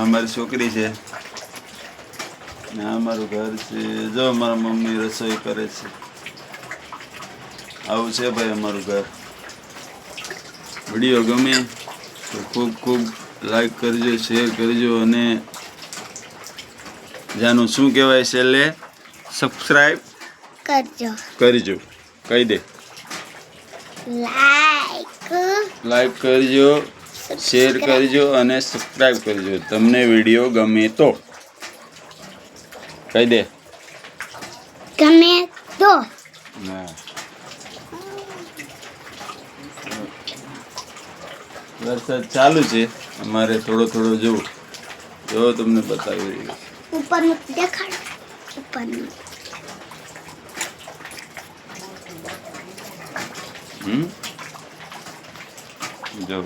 અમારી છોકરી છે ને અમારું ઘર છે. જો મારા મમ્મી રસોઈ કરે છે. આવું છે ભાઈ અમારું ઘર. વિડીયો ગમે તો ખૂબ ખૂબ લાઈક કરજો, શેર કરજો અને જાનું શું કહેવાય છેલ્લે સબસ્ક્રાઈબ કરજો. કહી દે. લાઈક કરજો, શેર કરજો અને સબસ્ક્રાઈબ કરજો તમને વિડીયો ગમે તો. કહી દે. ગમે તો. હા. વરસાદ ચાલુ છે અમારે થોડો થોડો જો તમને બતાવી રહ્યો. ઉપરનું દેખાડો. ઉપરનું જો